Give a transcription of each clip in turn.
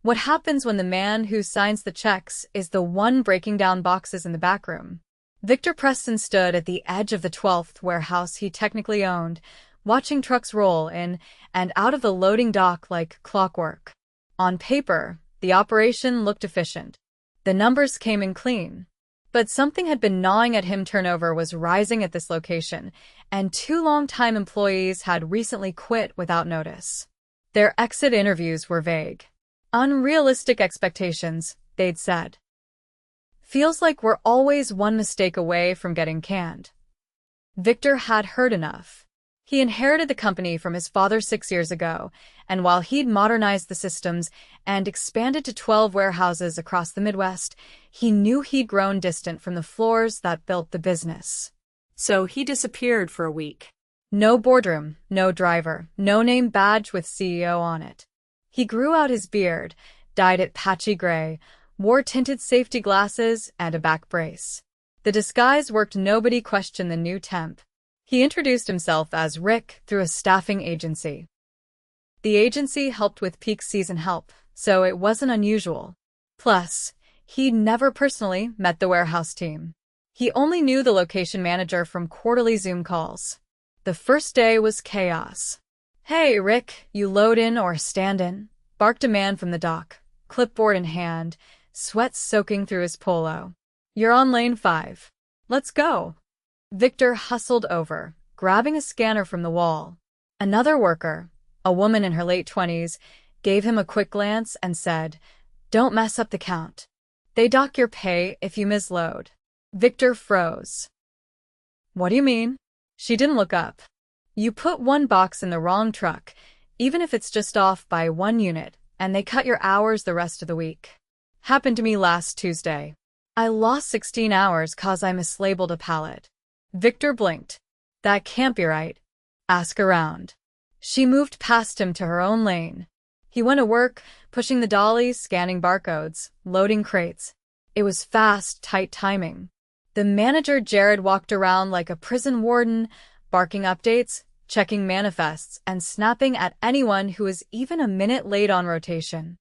What happens when the man who signs the checks is the one breaking down boxes in the back room? Victor Preston stood at the edge of the 12th warehouse he technically owned, watching trucks roll in and out of the loading dock like clockwork. On paper, the operation looked efficient. The numbers came in clean. But something had been gnawing at him. Turnover was rising at this location, and 2 long-time employees had recently quit without notice. Their exit interviews were vague. Unrealistic expectations, they'd said. Feels like we're always one mistake away from getting canned. Victor had heard enough. He inherited the company from his father 6 years ago, and while he'd modernized the systems and expanded to 12 warehouses across the Midwest, he knew he'd grown distant from the floors that built the business. So he disappeared for a week. No boardroom, no driver, no name badge with CEO on it. He grew out his beard, dyed it patchy gray, wore tinted safety glasses and a back brace. The disguise worked. Nobody questioned the new temp. He introduced himself as Rick through a staffing agency. The agency helped with peak season help, so it wasn't unusual. Plus, he'd never personally met the warehouse team. He only knew the location manager from quarterly Zoom calls. The first day was chaos. "Hey, Rick, you load in or stand in?" barked a man from the dock, clipboard in hand, sweat soaking through his polo. "You're on lane 5. Let's go." Victor hustled over, grabbing a scanner from the wall. Another worker, a woman in her late 20s, gave him a quick glance and said, "Don't mess up the count. They dock your pay if you misload." Victor froze. "What do you mean?" She didn't look up. "You put 1 box in the wrong truck, even if it's just off by 1 unit, and they cut your hours the rest of the week. Happened to me last Tuesday. I lost 16 hours 'cause I mislabeled a pallet." Victor blinked. "That can't be right. Ask around." She moved past him to her own lane. He went to work, pushing the dollies, scanning barcodes, loading crates. It was fast, tight timing. The manager, Jared, walked around like a prison warden, barking updates, checking manifests, and snapping at anyone who was even a minute late on rotation.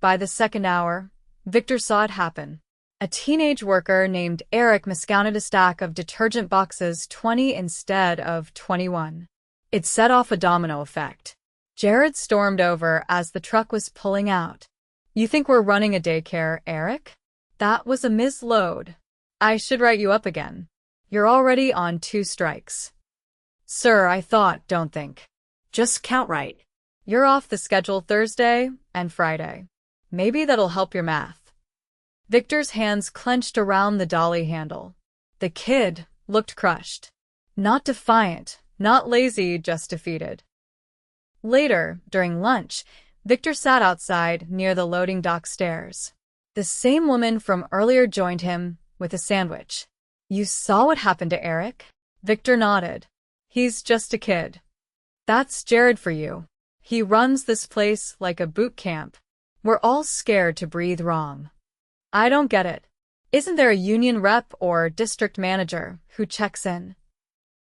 By the second hour, Victor saw it happen. A teenage worker named Eric miscounted a stack of detergent boxes 20 instead of 21. It set off a domino effect. Jared stormed over as the truck was pulling out. "You think we're running a daycare, Eric? That was a misload. I should write you up again. You're already on 2 strikes." "Sir, I thought, don't think. Just count right. You're off the schedule Thursday and Friday. Maybe that'll help your math." Victor's hands clenched around the dolly handle. The kid looked crushed. Not defiant, not lazy, just defeated. Later, during lunch, Victor sat outside near the loading dock stairs. The same woman from earlier joined him with a sandwich. "You saw what happened to Eric?" Victor nodded. "He's just a kid. That's Jared for you. He runs this place like a boot camp. We're all scared to breathe wrong." "I don't get it. Isn't there a union rep or district manager who checks in?"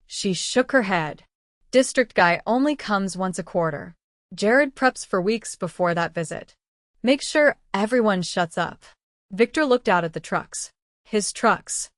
She shook her head. "District guy only comes once a quarter. Jared preps for weeks before that visit. Make sure everyone shuts up." Victor looked out at the trucks. His trucks.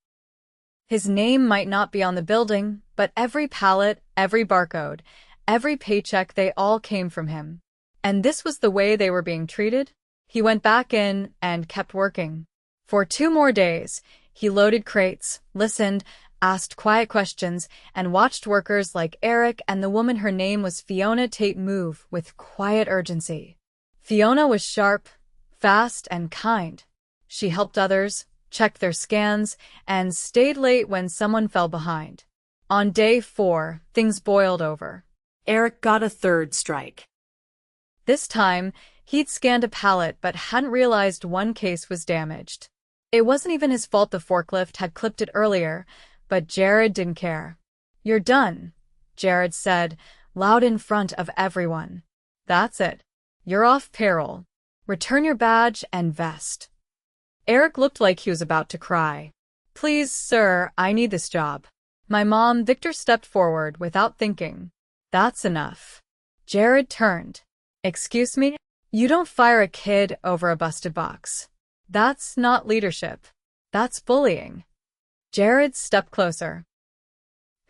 His name might not be on the building, but every pallet, every barcode, every paycheck, they all came from him. And this was the way they were being treated? He went back in and kept working. For 2 more days, he loaded crates, listened, asked quiet questions, and watched workers like Eric and the woman, her name was Fiona Tate, move with quiet urgency. Fiona was sharp, fast, and kind. She helped others, checked their scans, and stayed late when someone fell behind. On day 4, things boiled over. Eric got a 3rd strike. This time, he'd scanned a pallet but hadn't realized 1 case was damaged. It wasn't even his fault. The forklift had clipped it earlier, but Jared didn't care. "You're done," Jared said, loud in front of everyone. "That's it. You're off payroll. Return your badge and vest." Eric looked like he was about to cry. "Please, sir, I need this job. My mom." Victor stepped forward without thinking. "That's enough." Jared turned. "Excuse me?" You don't fire a kid over a busted box. That's not leadership. That's bullying. Jared stepped closer.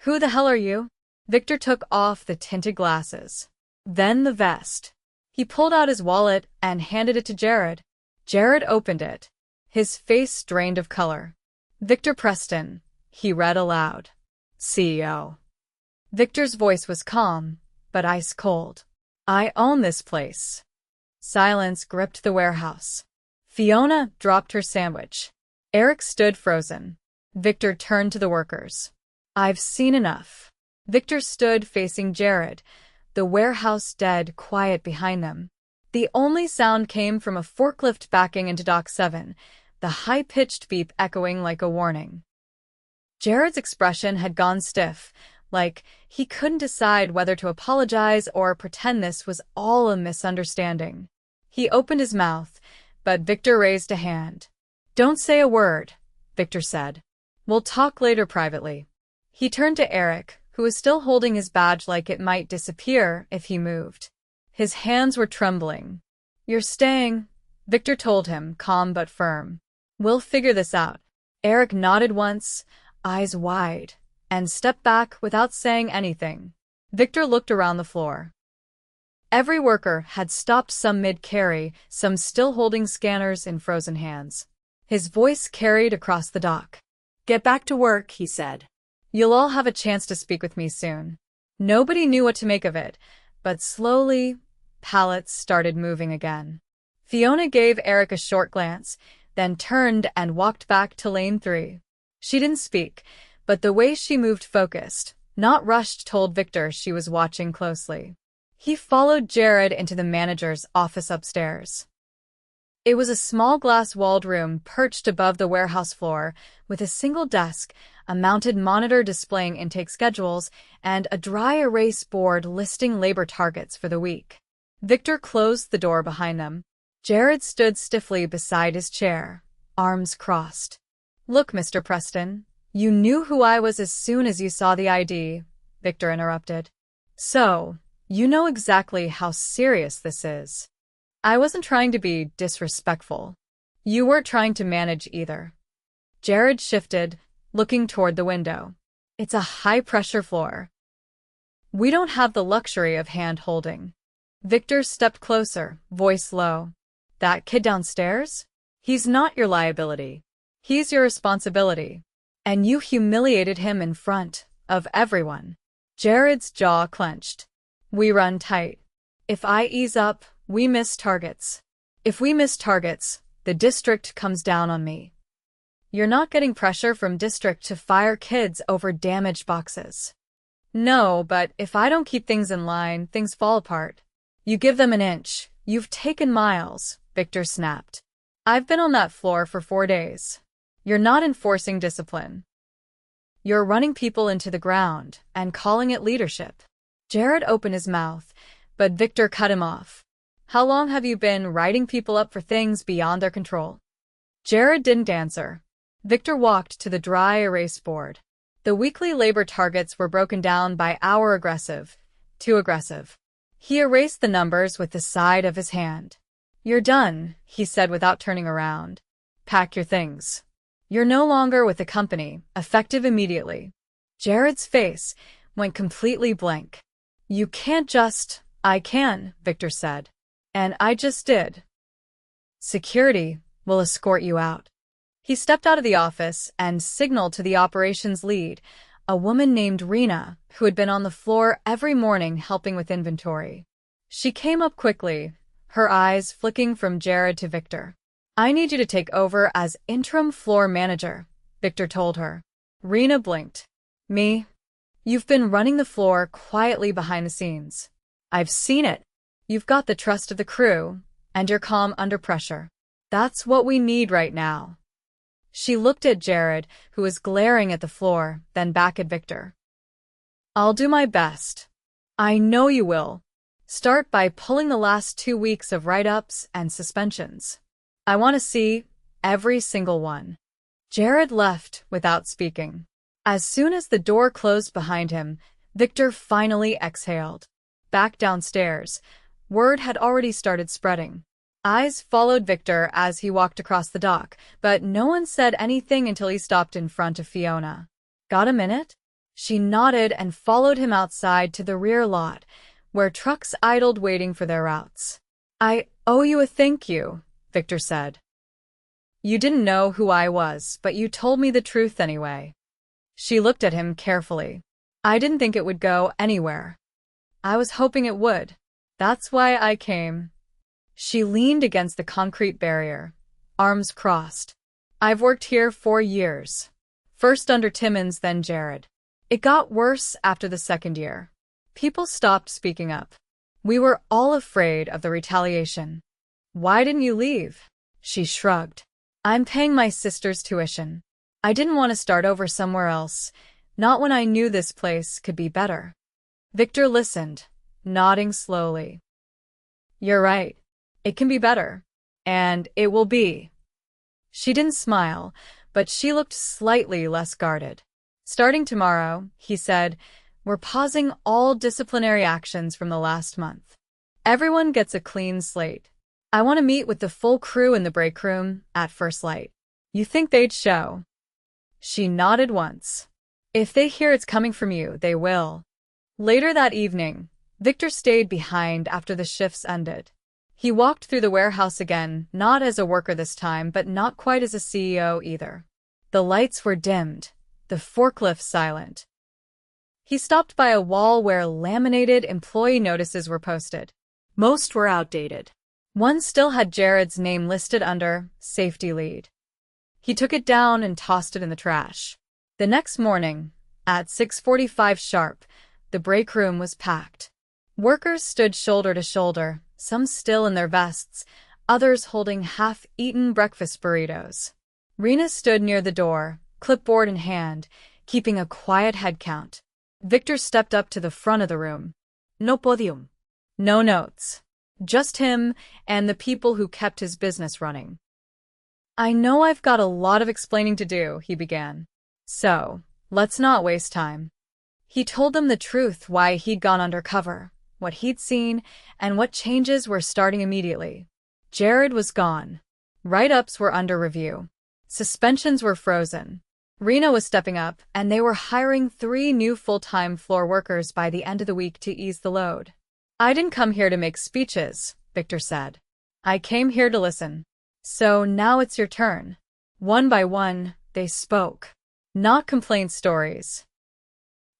Who the hell are you? Victor took off the tinted glasses. Then the vest. He pulled out his wallet and handed it to Jared. Jared opened it. His face drained of color. Victor Preston, he read aloud. CEO. Victor's voice was calm, but ice cold. I own this place. Silence gripped the warehouse. Fiona dropped her sandwich. Eric stood frozen. Victor turned to the workers. I've seen enough. Victor stood facing Jared, the warehouse dead quiet behind them. The only sound came from a forklift backing into Dock 7, the high-pitched beep echoing like a warning. Jared's expression had gone stiff, like he couldn't decide whether to apologize or pretend this was all a misunderstanding. He opened his mouth, but Victor raised a hand. Don't say a word, Victor said. We'll talk later privately. He turned to Eric, who was still holding his badge like it might disappear if he moved. His hands were trembling. You're staying, Victor told him, calm but firm. We'll figure this out. Eric nodded once, eyes wide, and stepped back without saying anything. Victor looked around the floor. Every worker had stopped, some mid-carry, some still holding scanners in frozen hands. His voice carried across the dock. Get back to work, he said. You'll all have a chance to speak with me soon. Nobody knew what to make of it, but slowly, pallets started moving again. Fiona gave Eric a short glance, then turned and walked back to lane 3. She didn't speak, but the way she moved focused, not rushed, told Victor she was watching closely. He followed Jared into the manager's office upstairs. It was a small glass-walled room perched above the warehouse floor, with a single desk, a mounted monitor displaying intake schedules, and a dry erase board listing labor targets for the week. Victor closed the door behind them. Jared stood stiffly beside his chair, arms crossed. Look, Mr. Preston, you knew who I was as soon as you saw the ID, Victor interrupted. So, you know exactly how serious this is. I wasn't trying to be disrespectful. You weren't trying to manage either. Jared shifted, looking toward the window. It's a high-pressure floor. We don't have the luxury of hand-holding. Victor stepped closer, voice low. That kid downstairs? He's not your liability. He's your responsibility. And you humiliated him in front of everyone. Jared's jaw clenched. We run tight. If I ease up, we miss targets. If we miss targets, the district comes down on me. You're not getting pressure from district to fire kids over damaged boxes. No, but if I don't keep things in line, things fall apart. You give them an inch, you've taken miles, Victor snapped. I've been on that floor for 4 days. You're not enforcing discipline. You're running people into the ground and calling it leadership. Jared opened his mouth, but Victor cut him off. How long have you been writing people up for things beyond their control? Jared didn't answer. Victor walked to the dry erase board. The weekly labor targets were broken down by hour, aggressive, too aggressive. He erased the numbers with the side of his hand. You're done, he said without turning around. Pack your things. You're no longer with the company, effective immediately. Jared's face went completely blank. You can't just... I can, Victor said. And I just did. Security will escort you out. He stepped out of the office and signaled to the operations lead, a woman named Rena, who had been on the floor every morning helping with inventory. She came up quickly, her eyes flicking from Jared to Victor. I need you to take over as interim floor manager, Victor told her. Rena blinked. Me? You've been running the floor quietly behind the scenes. I've seen it. You've got the trust of the crew, and you're calm under pressure. That's what we need right now. She looked at Jared, who was glaring at the floor, then back at Victor. I'll do my best. I know you will. Start by pulling the last 2 weeks of write-ups and suspensions. I want to see every single one. Jared left without speaking. As soon as the door closed behind him, Victor finally exhaled. Back downstairs, Word had already started spreading. Eyes followed Victor as he walked across the dock, but no one said anything until he stopped in front of Fiona. "Got a minute?" She nodded and followed him outside to the rear lot, where trucks idled waiting for their routes. "I owe you a thank you," Victor said. "You didn't know who I was, but you told me the truth anyway." She looked at him carefully. "I didn't think it would go anywhere. I was hoping it would. That's why I came." She leaned against the concrete barrier, arms crossed. "I've worked here for years. First under Timmons, then Jared. It got worse after the second year. People stopped speaking up. We were all afraid of the retaliation." "Why didn't you leave?" She shrugged. "I'm paying my sister's tuition. I didn't want to start over somewhere else, not when I knew this place could be better." Victor listened, nodding slowly. "You're right. It can be better. And it will be." She didn't smile, but she looked slightly less guarded. "Starting tomorrow," he said, "we're pausing all disciplinary actions from the last month. Everyone gets a clean slate. I want to meet with the full crew in the break room at first light." "You think they'd show?" She nodded once. "If they hear it's coming from you, they will." Later that evening, Victor stayed behind after the shifts ended. He walked through the warehouse again, not as a worker this time, but not quite as a CEO either. The lights were dimmed, the forklift silent. He stopped by a wall where laminated employee notices were posted. Most were outdated. One still had Jared's name listed under Safety Lead. He took it down and tossed it in the trash. The next morning, at 6:45 sharp, the break room was packed. Workers stood shoulder to shoulder, some still in their vests, others holding half-eaten breakfast burritos. Rena stood near the door, clipboard in hand, keeping a quiet head count. Victor stepped up to the front of the room. "No podium. No notes. Just him and the people who kept his business running." "I know I've got a lot of explaining to do," he began. "So, let's not waste time." He told them the truth, why he'd gone undercover, what he'd seen, and what changes were starting immediately. Jared was gone. Write-ups were under review. Suspensions were frozen. Rena was stepping up, and they were hiring 3 new full-time floor workers by the end of the week to ease the load. "I didn't come here to make speeches," Victor said. "I came here to listen. So now it's your turn." One by one, they spoke. Not complaint stories.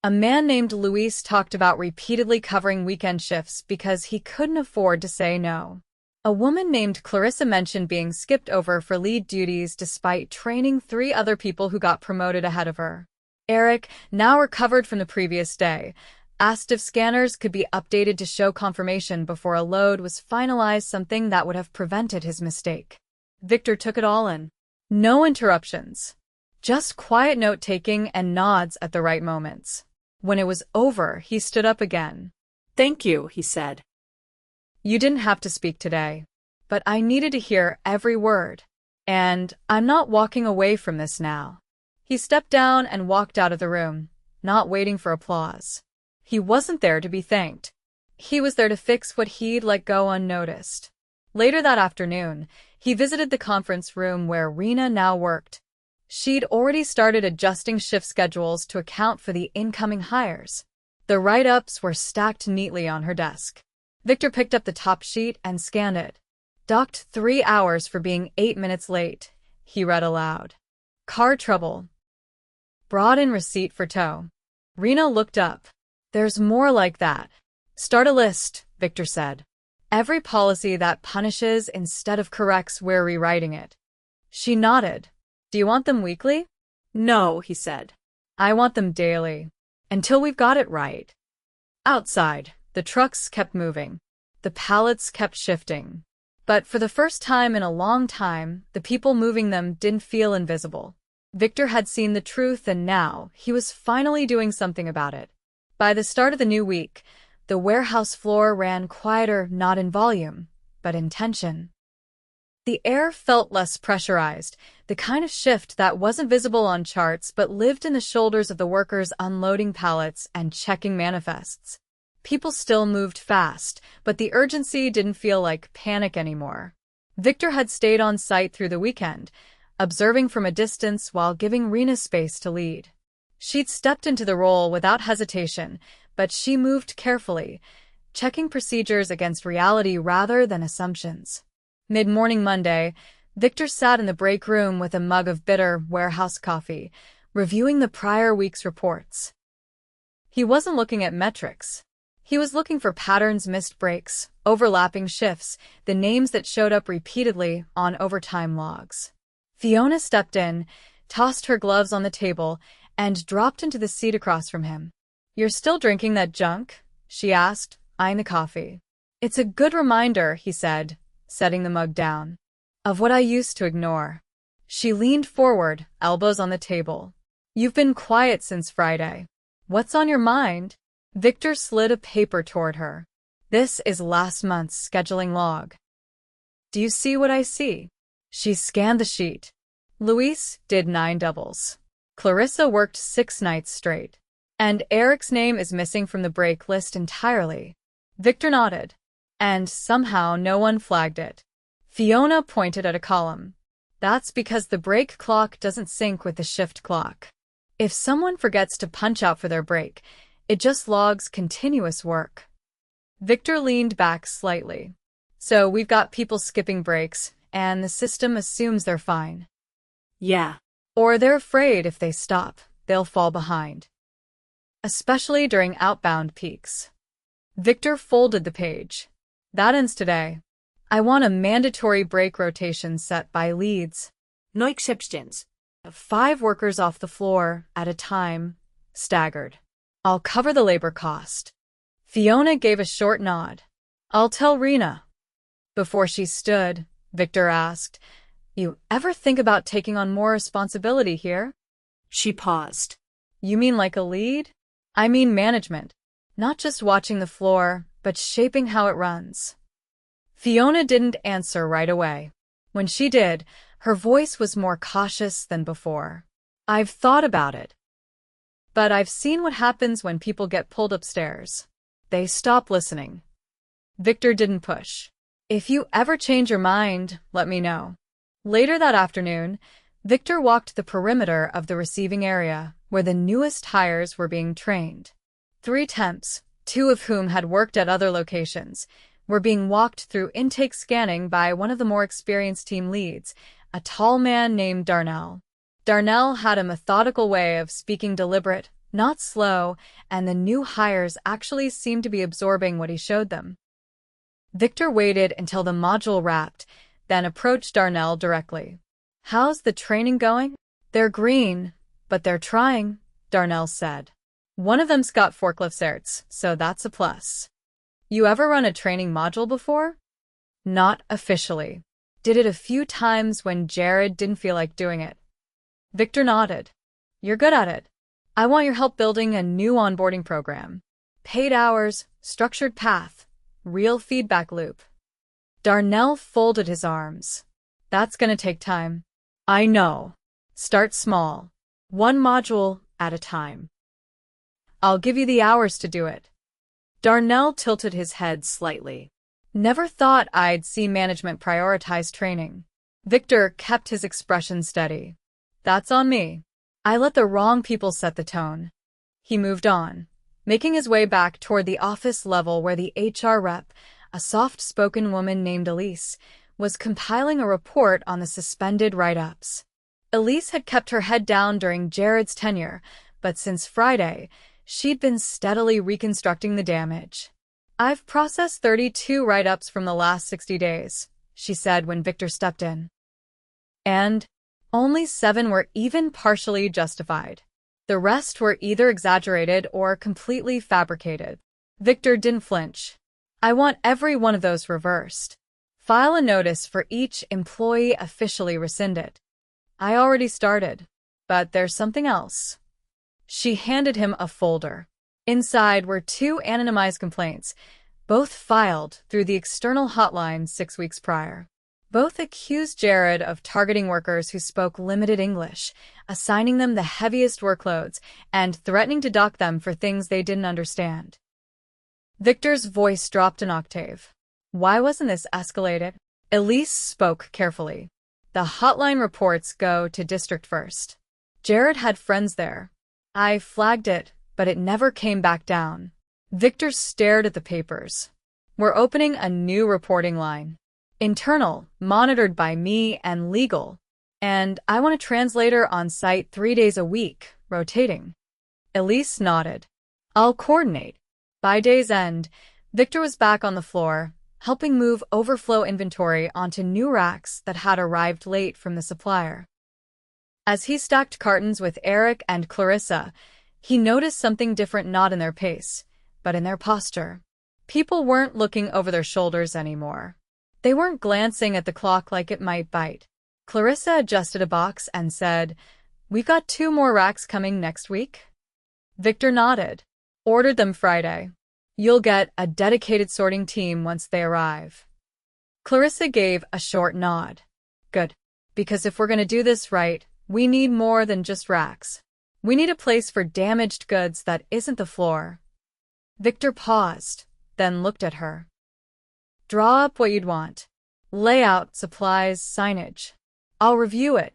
A man named Luis talked about repeatedly covering weekend shifts because he couldn't afford to say no. A woman named Clarissa mentioned being skipped over for lead duties despite training 3 other people who got promoted ahead of her. Eric, now recovered from the previous day, asked if scanners could be updated to show confirmation before a load was finalized, something that would have prevented his mistake. Victor took it all in. No interruptions. Just quiet note-taking and nods at the right moments. When it was over, he stood up again. "Thank you," he said. "You didn't have to speak today, but I needed to hear every word. And I'm not walking away from this now." He stepped down and walked out of the room, not waiting for applause. He wasn't there to be thanked. He was there to fix what he'd let go unnoticed. Later that afternoon, he visited the conference room where Rena now worked. She'd already started adjusting shift schedules to account for the incoming hires. The write-ups were stacked neatly on her desk. Victor picked up the top sheet and scanned it. "Docked 3 hours for being 8 minutes late," he read aloud. "Car trouble. Brought in receipt for tow." Rena looked up. "There's more like that." "Start a list," Victor said. "Every policy that punishes instead of corrects, we're rewriting it." She nodded. "Do you want them weekly?" "No," he said. "I want them daily. Until we've got it right." Outside, the trucks kept moving. The pallets kept shifting. But for the first time in a long time, the people moving them didn't feel invisible. Victor had seen the truth, and now he was finally doing something about it. By the start of the new week, the warehouse floor ran quieter, not in volume, but in tension. The air felt less pressurized, the kind of shift that wasn't visible on charts but lived in the shoulders of the workers unloading pallets and checking manifests. People still moved fast, but the urgency didn't feel like panic anymore. Victor had stayed on site through the weekend, observing from a distance while giving Rena space to lead. She'd stepped into the role without hesitation, but she moved carefully, checking procedures against reality rather than assumptions. Mid-morning Monday, Victor sat in the break room with a mug of bitter warehouse coffee, reviewing the prior week's reports. He wasn't looking at metrics. He was looking for patterns, missed breaks, overlapping shifts, the names that showed up repeatedly on overtime logs. Fiona stepped in, tossed her gloves on the table, and dropped into the seat across from him. "You're still drinking that junk?" she asked, eyeing the coffee. "It's a good reminder," he said, setting the mug down, "of what I used to ignore." She leaned forward, elbows on the table. "You've been quiet since Friday. What's on your mind?" Victor slid a paper toward her. "This is last month's scheduling log. Do you see what I see?" She scanned the sheet. Luis did 9 doubles. Clarissa worked 6 nights straight. And Eric's name is missing from the break list entirely. Victor nodded. And somehow no one flagged it. Fiona pointed at a column. "That's because the break clock doesn't sync with the shift clock. If someone forgets to punch out for their break, it just logs continuous work." Victor leaned back slightly. "So we've got people skipping breaks, and the system assumes they're fine." "Yeah." "Or they're afraid if they stop, they'll fall behind. Especially during outbound peaks." Victor folded the page. "That ends today. I want a mandatory break rotation set by leads. "No exceptions." 5 workers off the floor at a time, staggered. I'll cover the labor cost." Fiona gave a short nod. "I'll tell Rena." Before she stood, Victor asked, "You ever think about taking on more responsibility here?" She paused. "You mean like a lead?" "I mean management. Not just watching the floor, but shaping how it runs." Fiona didn't answer right away. When she did, her voice was more cautious than before. "I've thought about it. But I've seen what happens when people get pulled upstairs. They stop listening." Victor didn't push. "If you ever change your mind, let me know." Later that afternoon, Victor walked the perimeter of the receiving area, where the newest hires were being trained. 3 temps, 2 of whom had worked at other locations, were being walked through intake scanning by one of the more experienced team leads, a tall man named Darnell. Darnell had a methodical way of speaking, deliberate, not slow, and the new hires actually seemed to be absorbing what he showed them. Victor waited until the module wrapped, then approached Darnell directly. "How's the training going?" "They're green, but they're trying," Darnell said. "One of them's got forklift certs, so that's a plus." "You ever run a training module before?" "Not officially. Did it a few times when Jared didn't feel like doing it." Victor nodded. "You're good at it. I want your help building a new onboarding program. Paid hours, structured path, real feedback loop." Darnell folded his arms. "That's gonna take time." "I know. Start small. 1 module at a time. I'll give you the hours to do it." Darnell tilted his head slightly. "Never thought I'd see management prioritize training." Victor kept his expression steady. "That's on me. I let the wrong people set the tone." He moved on, making his way back toward the office level where the HR rep, a soft-spoken woman named Elise, was compiling a report on the suspended write-ups. Elise had kept her head down during Jared's tenure, but since Friday, she'd been steadily reconstructing the damage. "I've processed 32 write-ups from the last 60 days, she said when Victor stepped in. And only 7 were even partially justified. The rest were either exaggerated or completely fabricated. Victor didn't flinch. "I want every one of those reversed. File a notice for each employee officially rescinded." "I already started. But there's something else." She handed him a folder. Inside were 2 anonymized complaints, both filed through the external hotline 6 weeks prior. Both accused Jared of targeting workers who spoke limited English, assigning them the heaviest workloads, and threatening to dock them for things they didn't understand. Victor's voice dropped an octave. Why wasn't this escalated? Elise spoke carefully. The hotline reports go to district first. Jared had friends there. I flagged it, but it never came back down. Victor stared at the papers. We're opening a new reporting line. Internal, monitored by me, and legal. And I want a translator on site 3 days a week, rotating. Elise nodded. I'll coordinate. By day's end, Victor was back on the floor, helping move overflow inventory onto new racks that had arrived late from the supplier. As he stacked cartons with Eric and Clarissa, he noticed something different, not in their pace, but in their posture. People weren't looking over their shoulders anymore. They weren't glancing at the clock like it might bite. Clarissa adjusted a box and said, "We've got 2 more racks coming next week." Victor nodded. "Ordered them Friday. You'll get a dedicated sorting team once they arrive." Clarissa gave a short nod. "Good. Because if we're going to do this right, we need more than just racks. We need a place for damaged goods that isn't the floor." Victor paused, then looked at her. "Draw up what you'd want. Layout, supplies, signage. I'll review it."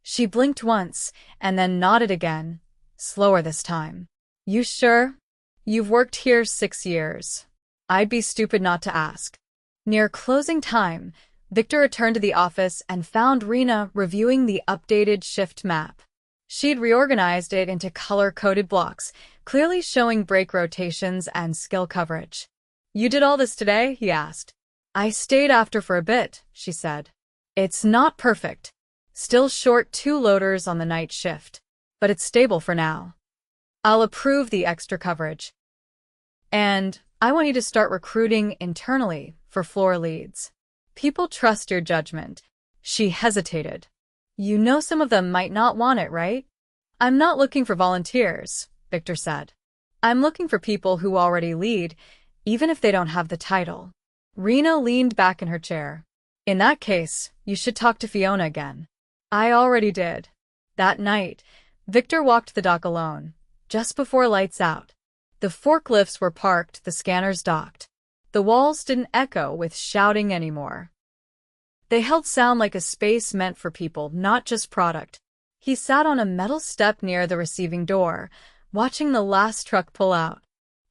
She blinked once, and then nodded again, slower this time. "You sure? You've worked here 6 years. I'd be stupid not to ask." Near closing time, Victor returned to the office and found Rena reviewing the updated shift map. She'd reorganized it into color-coded blocks, clearly showing break rotations and skill coverage. "You did all this today?" he asked. "I stayed after for a bit," she said. "It's not perfect. Still short 2 loaders on the night shift. But it's stable for now. I'll approve the extra coverage. And I want you to start recruiting internally for floor leads. People trust your judgment." She hesitated. "You know some of them might not want it, right?" "I'm not looking for volunteers," Victor said. "I'm looking for people who already lead, even if they don't have the title." Rena leaned back in her chair. "In that case, you should talk to Fiona again." "I already did." That night, Victor walked the dock alone, just before lights out. The forklifts were parked, the scanners docked. The walls didn't echo with shouting anymore. They held sound like a space meant for people, not just product. He sat on a metal step near the receiving door, watching the last truck pull out.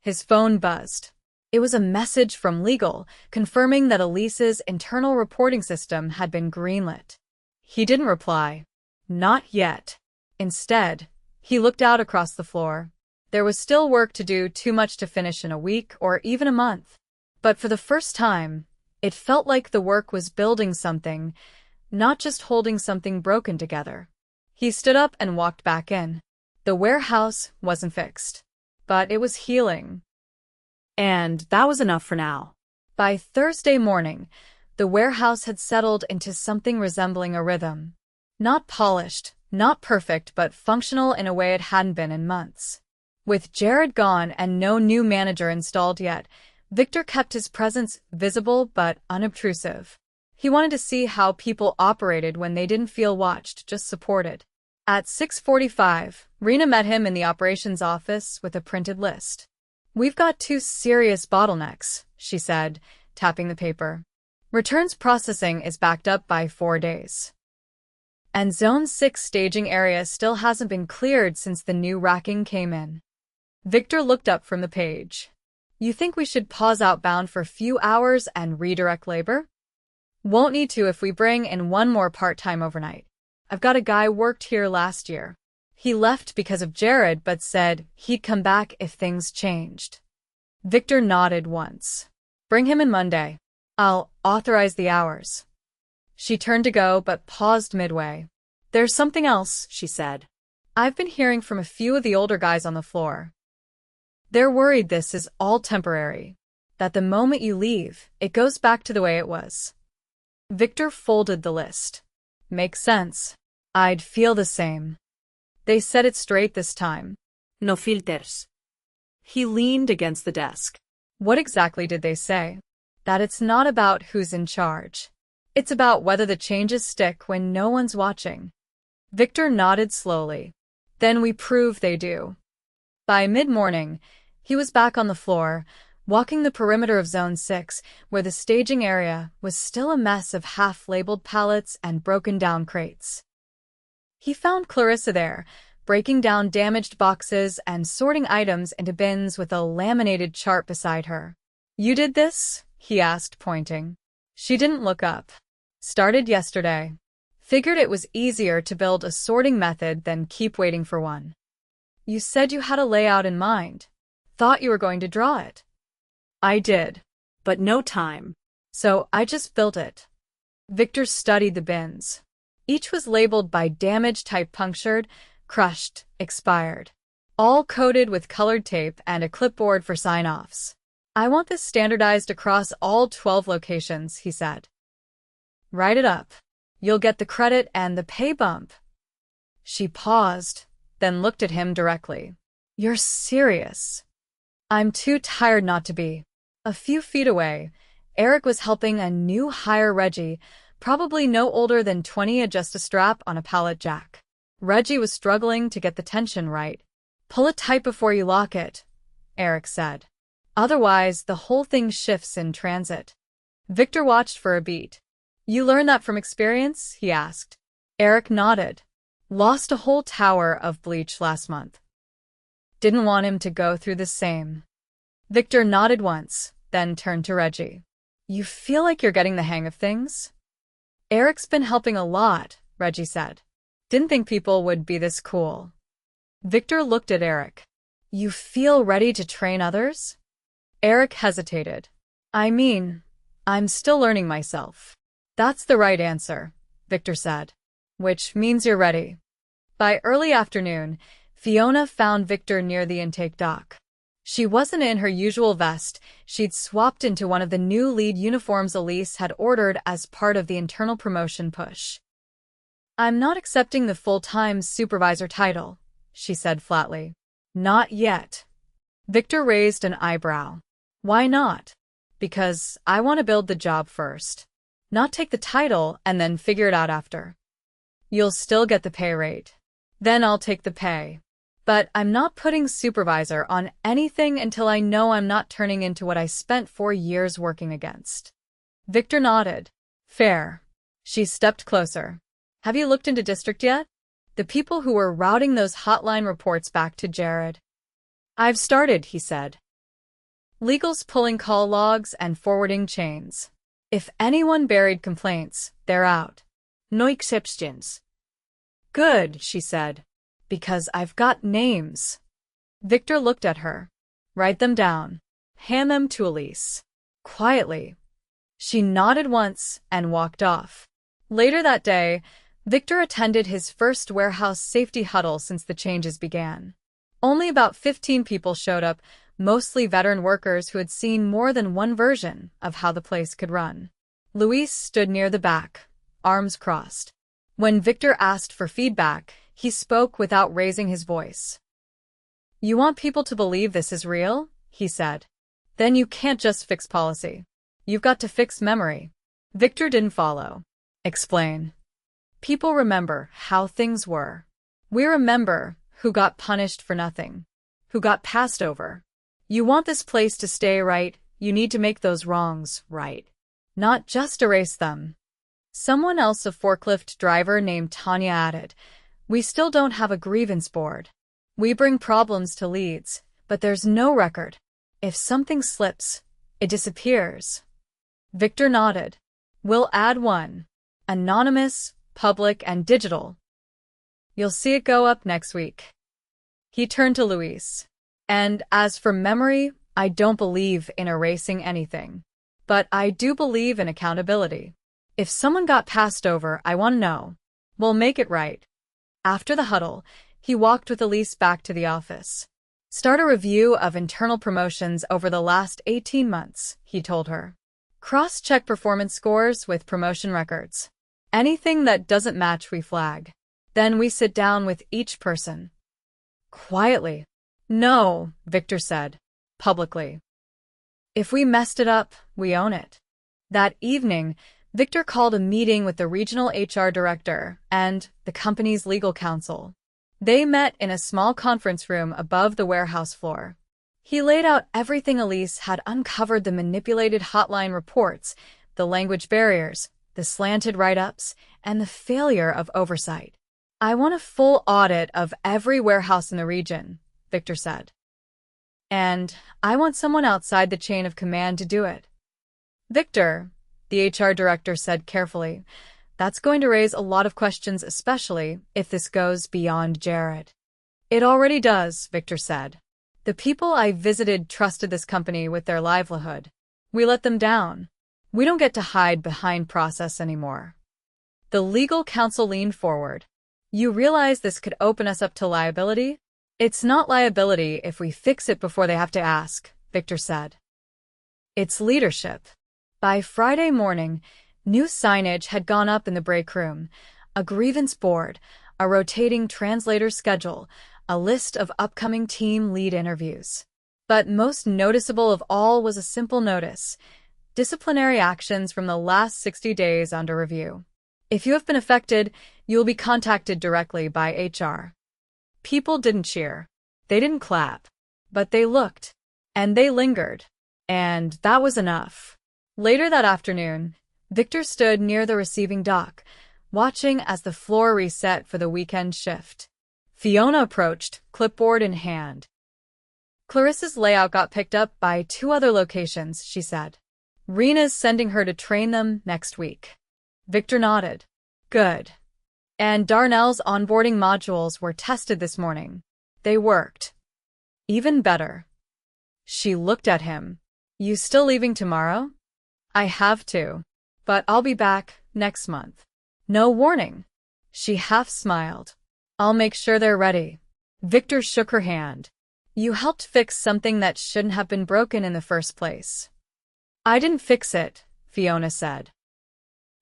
His phone buzzed. It was a message from legal, confirming that Elise's internal reporting system had been greenlit. He didn't reply. Not yet. Instead, he looked out across the floor. There was still work to do, too much to finish in a week or even a month. But for the first time, it felt like the work was building something, not just holding something broken together. He stood up and walked back in. The warehouse wasn't fixed, but it was healing. And that was enough for now. By Thursday morning, the warehouse had settled into something resembling a rhythm. Not polished, not perfect, but functional in a way it hadn't been in months. With Jared gone and no new manager installed yet, Victor kept his presence visible but unobtrusive. He wanted to see how people operated when they didn't feel watched, just supported. At 6:45, Rena met him in the operations office with a printed list. "We've got 2 serious bottlenecks," she said, tapping the paper. "Returns processing is backed up by 4 days. And Zone 6 staging area still hasn't been cleared since the new racking came in." Victor looked up from the page. "You think we should pause outbound for a few hours and redirect labor?" "Won't need to if we bring in 1 more part-time overnight. I've got a guy worked here last year. He left because of Jared but said he'd come back if things changed." Victor nodded once. "Bring him in Monday. I'll authorize the hours." She turned to go but paused midway. "There's something else," she said. "I've been hearing from a few of the older guys on the floor. They're worried this is all temporary, that the moment you leave, it goes back to the way it was." Victor folded the list. "Makes sense. I'd feel the same." They said it straight this time. No filters. He leaned against the desk. "What exactly did they say?" "That it's not about who's in charge. It's about whether the changes stick when no one's watching." Victor nodded slowly. "Then we prove they do." By mid-morning, he was back on the floor, walking the perimeter of Zone 6, where the staging area was still a mess of half-labeled pallets and broken-down crates. He found Clarissa there, breaking down damaged boxes and sorting items into bins with a laminated chart beside her. "You did this?" he asked, pointing. She didn't look up. "Started yesterday. Figured it was easier to build a sorting method than keep waiting for one." "You said you had a layout in mind. Thought you were going to draw it." "I did, but no time. So I just built it." Victor studied the bins. Each was labeled by damage type: punctured, crushed, expired. All coated with colored tape and a clipboard for sign-offs. "I want this standardized across all 12 locations," he said. "Write it up. You'll get the credit and the pay bump." She paused, then looked at him directly. "You're serious?" "I'm too tired not to be." A few feet away, Eric was helping a new hire, Reggie, probably no older than 20, adjust a strap on a pallet jack. Reggie was struggling to get the tension right. "Pull it tight before you lock it," Eric said. "Otherwise, the whole thing shifts in transit." Victor watched for a beat. "You learned that from experience?" he asked. Eric nodded. "Lost a whole tower of bleach last month. Didn't want him to go through the same." Victor nodded once, then turned to Reggie. "You feel like you're getting the hang of things?" "Eric's been helping a lot," Reggie said. "Didn't think people would be this cool." Victor looked at Eric. "You feel ready to train others?" Eric hesitated. "I mean, I'm still learning myself." "That's the right answer," Victor said. "Which means you're ready." By early afternoon, Fiona found Victor near the intake dock. She wasn't in her usual vest. She'd swapped into one of the new lead uniforms Elise had ordered as part of the internal promotion push. "I'm not accepting the full-time supervisor title," she said flatly. "Not yet." Victor raised an eyebrow. "Why not?" "Because I want to build the job first. Not take the title and then figure it out after." "You'll still get the pay rate." "Then I'll take the pay. But I'm not putting supervisor on anything until I know I'm not turning into what I spent 4 years working against." Victor nodded. "Fair." She stepped closer. "Have you looked into district yet? The people who were routing those hotline reports back to Jared?" "I've started," he said. "Legal's pulling call logs and forwarding chains. If anyone buried complaints, they're out. No exceptions." "Good," she said. "Because I've got names." Victor looked at her. "Write them down. Hand them to Elise." Quietly. She nodded once and walked off. Later that day, Victor attended his first warehouse safety huddle since the changes began. Only about 15 people showed up, mostly veteran workers who had seen more than one version of how the place could run. Luis stood near the back, arms crossed. When Victor asked for feedback, he spoke without raising his voice. "You want people to believe this is real?" he said. "Then you can't just fix policy. You've got to fix memory." Victor didn't follow. "Explain." "People remember how things were. We remember who got punished for nothing, who got passed over. You want this place to stay right, you need to make those wrongs right. Not just erase them." Someone else, a forklift driver named Tanya, added, "We still don't have a grievance board. We bring problems to leads, but there's no record. If something slips, it disappears." Victor nodded. "We'll add one. Anonymous, public, and digital. You'll see it go up next week." He turned to Luis. "And as for memory, I don't believe in erasing anything. But I do believe in accountability. If someone got passed over, I want to know. We'll make it right." After the huddle, he walked with Elise back to the office. "Start a review of internal promotions over the last 18 months, he told her. "Cross-check performance scores with promotion records. Anything that doesn't match, we flag. Then we sit down with each person." Quietly. "No," Victor said, publicly. "If we messed it up, we own it." That evening, Victor called a meeting with the regional HR director and the company's legal counsel. They met in a small conference room above the warehouse floor. He laid out everything Elise had uncovered: the manipulated hotline reports, the language barriers, the slanted write-ups, and the failure of oversight. "I want a full audit of every warehouse in the region," Victor said. "And I want someone outside the chain of command to do it." "Victor," the HR director said carefully, "that's going to raise a lot of questions, especially if this goes beyond Jared." "It already does," Victor said. "The people I visited trusted this company with their livelihood. We let them down. We don't get to hide behind process anymore." The legal counsel leaned forward. "You realize this could open us up to liability?" "It's not liability if we fix it before they have to ask," Victor said. "It's leadership." By Friday morning, new signage had gone up in the break room: a grievance board, a rotating translator schedule, a list of upcoming team lead interviews. But most noticeable of all was a simple notice: disciplinary actions from the last 60 days under review. If you have been affected, you will be contacted directly by HR. People didn't cheer. They didn't clap. But they looked. And they lingered. And that was enough. Later that afternoon, Victor stood near the receiving dock, watching as the floor reset for the weekend shift. Fiona approached, clipboard in hand. "Clarissa's layout got picked up by 2 other locations," she said. "Rena's sending her to train them next week." Victor nodded. "Good." "And Darnell's onboarding modules were tested this morning. They worked." "Even better." She looked at him. "You still leaving tomorrow?" "I have to. But I'll be back next month." "No warning." She half smiled. "I'll make sure they're ready." Victor shook her hand. "You helped fix something that shouldn't have been broken in the first place." "I didn't fix it," Fiona said.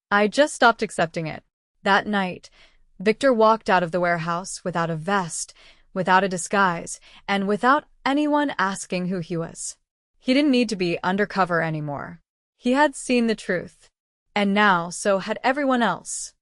"I just stopped accepting it." That night, Victor walked out of the warehouse without a vest, without a disguise, and without anyone asking who he was. He didn't need to be undercover anymore. He had seen the truth. And now so had everyone else.